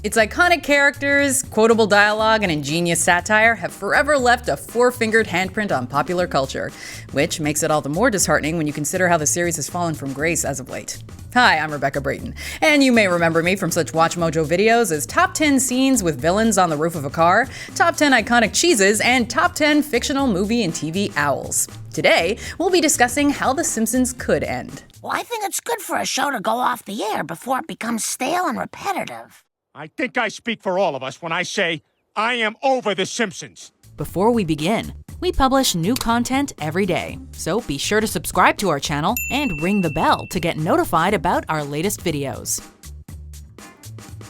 Its iconic characters, quotable dialogue, and ingenious satire have forever left a four-fingered handprint on popular culture, which makes it all the more disheartening when you consider how the series has fallen from grace as of late. Hi, I'm Rebecca Brayton, and you may remember me from such WatchMojo videos as Top 10 Scenes with Villains on the Roof of a Car, Top 10 Iconic Cheeses, and Top 10 Fictional Movie and TV Owls. Today, we'll be discussing how The Simpsons could end. Well, I think it's good for a show to go off the air before it becomes stale and repetitive. I think I speak for all of us when I say I am over The Simpsons. Before we begin, we publish new content every day, so be sure to subscribe to our channel and ring the bell to get notified about our latest videos.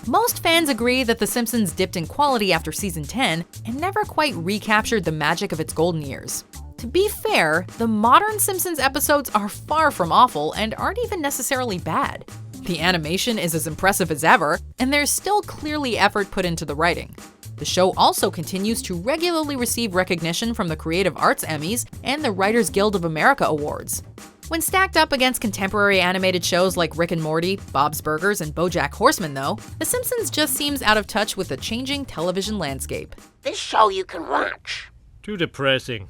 Most fans agree that The Simpsons dipped in quality after season 10 and never quite recaptured the magic of its golden years. To be fair, the modern Simpsons episodes are far from awful and aren't even necessarily bad. The animation is as impressive as ever, and there's still clearly effort put into the writing. The show also continues to regularly receive recognition from the Creative Arts Emmys and the Writers Guild of America Awards. When stacked up against contemporary animated shows like Rick and Morty, Bob's Burgers, and BoJack Horseman, though, The Simpsons just seems out of touch with the changing television landscape. This show you can watch. Too depressing.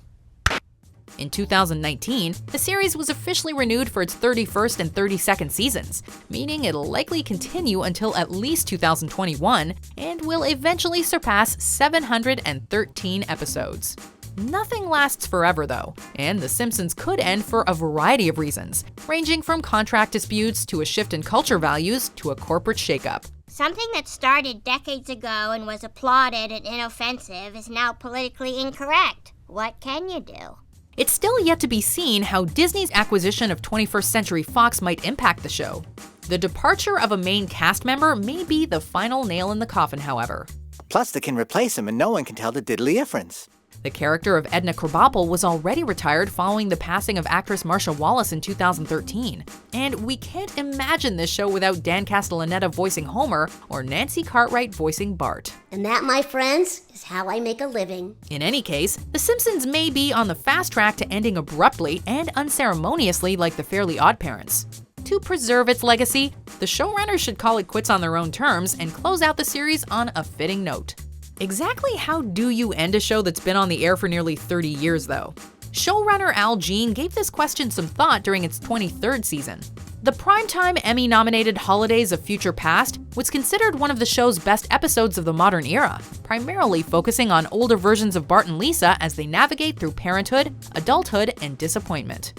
In 2019, the series was officially renewed for its 31st and 32nd seasons, meaning it'll likely continue until at least 2021 and will eventually surpass 713 episodes. Nothing lasts forever though, and The Simpsons could end for a variety of reasons, ranging from contract disputes to a shift in culture values to a corporate shakeup. Something that started decades ago and was applauded and inoffensive is now politically incorrect. What can you do? It's still yet to be seen how Disney's acquisition of 21st Century Fox might impact the show. The departure of a main cast member may be the final nail in the coffin, however. Plus, they can replace him and no one can tell the diddly difference. The character of Edna Krabappel was already retired following the passing of actress Marsha Wallace in 2013. And we can't imagine this show without Dan Castellaneta voicing Homer or Nancy Cartwright voicing Bart. And that, my friends, is how I make a living. In any case, The Simpsons may be on the fast track to ending abruptly and unceremoniously like the Fairly OddParents. To preserve its legacy, the showrunners should call it quits on their own terms and close out the series on a fitting note. Exactly how do you end a show that's been on the air for nearly 30 years, though? Showrunner Al Jean gave this question some thought during its 23rd season. The primetime Emmy-nominated Holidays of Future Past was considered one of the show's best episodes of the modern era, primarily focusing on older versions of Bart and Lisa as they navigate through parenthood, adulthood, and disappointment.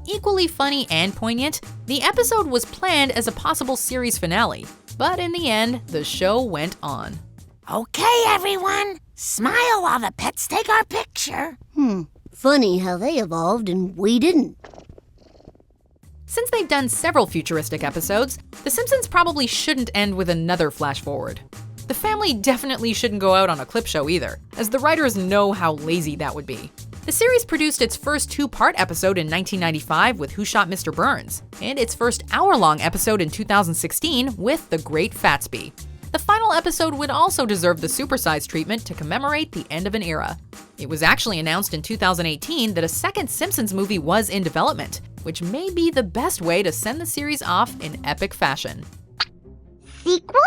Equally funny and poignant, the episode was planned as a possible series finale, but in the end, the show went on. Okay, everyone, smile while the pets take our picture. Funny how they evolved and we didn't. Since they've done several futuristic episodes, The Simpsons probably shouldn't end with another flash forward. The family definitely shouldn't go out on a clip show either, as the writers know how lazy that would be. The series produced its first two-part episode in 1995 with Who Shot Mr. Burns, and its first hour-long episode in 2016 with The Great Fatsby. The final episode would also deserve the supersized treatment to commemorate the end of an era. It was actually announced in 2018 that a second Simpsons movie was in development, which may be the best way to send the series off in epic fashion. Sequel?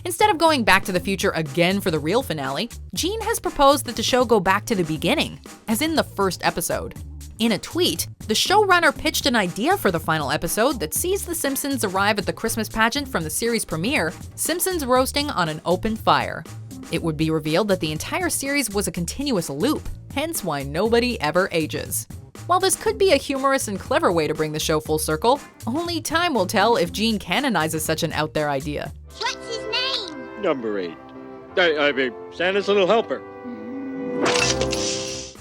Instead of going back to the future again for the real finale, Gene has proposed that the show go back to the beginning, as in the first episode. In a tweet, the showrunner pitched an idea for the final episode that sees the Simpsons arrive at the Christmas pageant from the series premiere, Simpsons roasting on an open fire. It would be revealed that the entire series was a continuous loop, hence why nobody ever ages. While this could be a humorous and clever way to bring the show full circle, only time will tell if Gene canonizes such an out-there idea. What's his name? Number 8. I mean, Santa's little helper.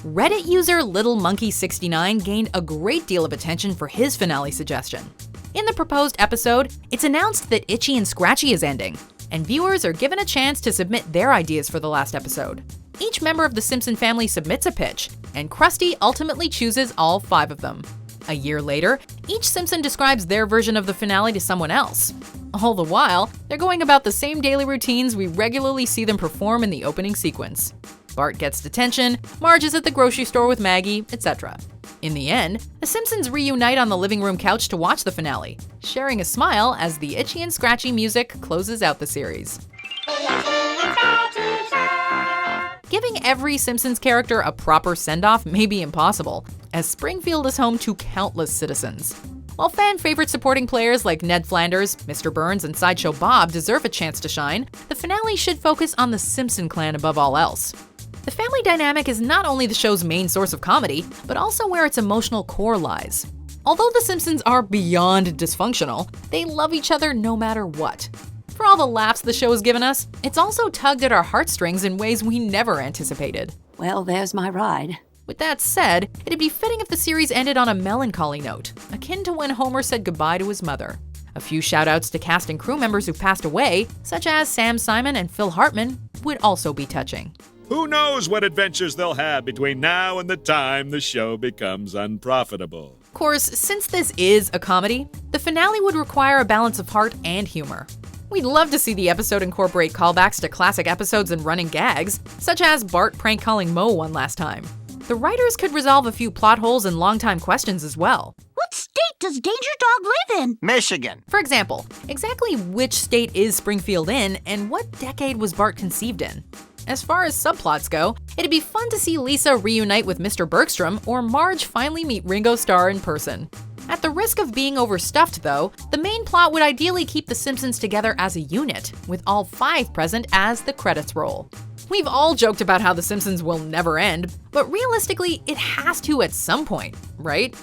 Reddit user LittleMonkey69 gained a great deal of attention for his finale suggestion. In the proposed episode, it's announced that Itchy and Scratchy is ending, and viewers are given a chance to submit their ideas for the last episode. Each member of the Simpson family submits a pitch, and Krusty ultimately chooses all 5 of them. A year later, each Simpson describes their version of the finale to someone else. All the while, they're going about the same daily routines we regularly see them perform in the opening sequence. Bart gets detention, Marge is at the grocery store with Maggie, etc. In the end, the Simpsons reunite on the living room couch to watch the finale, sharing a smile as the itchy and scratchy music closes out the series. Giving every Simpsons character a proper send-off may be impossible, as Springfield is home to countless citizens. While fan-favorite supporting players like Ned Flanders, Mr. Burns, and Sideshow Bob deserve a chance to shine, the finale should focus on the Simpson clan above all else. The family dynamic is not only the show's main source of comedy, but also where its emotional core lies. Although the Simpsons are beyond dysfunctional, they love each other no matter what. For all the laughs the show has given us, it's also tugged at our heartstrings in ways we never anticipated. Well, there's my ride. With that said, it'd be fitting if the series ended on a melancholy note, akin to when Homer said goodbye to his mother. A few shout-outs to cast and crew members who've passed away, such as Sam Simon and Phil Hartman, would also be touching. Who knows what adventures they'll have between now and the time the show becomes unprofitable. Of course, since this is a comedy, the finale would require a balance of heart and humor. We'd love to see the episode incorporate callbacks to classic episodes and running gags, such as Bart prank calling Moe one last time. The writers could resolve a few plot holes and long-time questions as well. What state does Danger Dog live in? Michigan. For example, exactly which state is Springfield in, and what decade was Bart conceived in? As far as subplots go, it'd be fun to see Lisa reunite with Mr. Bergstrom or Marge finally meet Ringo Starr in person. At the risk of being overstuffed though, the main plot would ideally keep the Simpsons together as a unit, with all 5 present as the credits roll. We've all joked about how The Simpsons will never end, but realistically, it has to at some point, right?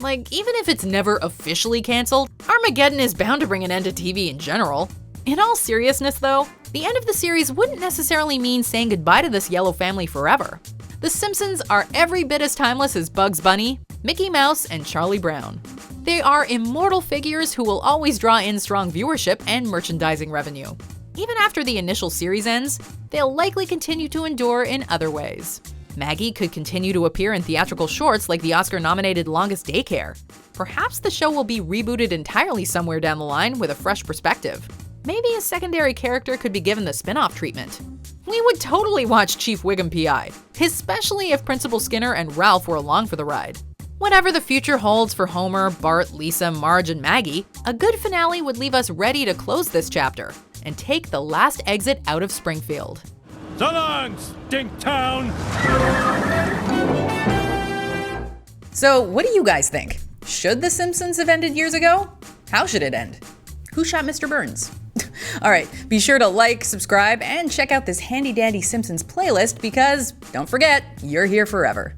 Like, even if it's never officially canceled, Armageddon is bound to bring an end to TV in general. In all seriousness though, the end of the series wouldn't necessarily mean saying goodbye to this yellow family forever. The Simpsons are every bit as timeless as Bugs Bunny, Mickey Mouse, and Charlie Brown. They are immortal figures who will always draw in strong viewership and merchandising revenue. Even after the initial series ends, they'll likely continue to endure in other ways. Maggie could continue to appear in theatrical shorts like the Oscar-nominated Longest Daycare. Perhaps the show will be rebooted entirely somewhere down the line with a fresh perspective. Maybe a secondary character could be given the spin-off treatment. We would totally watch Chief Wiggum PI, especially if Principal Skinner and Ralph were along for the ride. Whatever the future holds for Homer, Bart, Lisa, Marge, and Maggie, a good finale would leave us ready to close this chapter and take the last exit out of Springfield. So long, Stinktown! So, what do you guys think? Should The Simpsons have ended years ago? How should it end? Who shot Mr. Burns? Alright, be sure to like, subscribe, and check out this handy-dandy Simpsons playlist because, don't forget, you're here forever.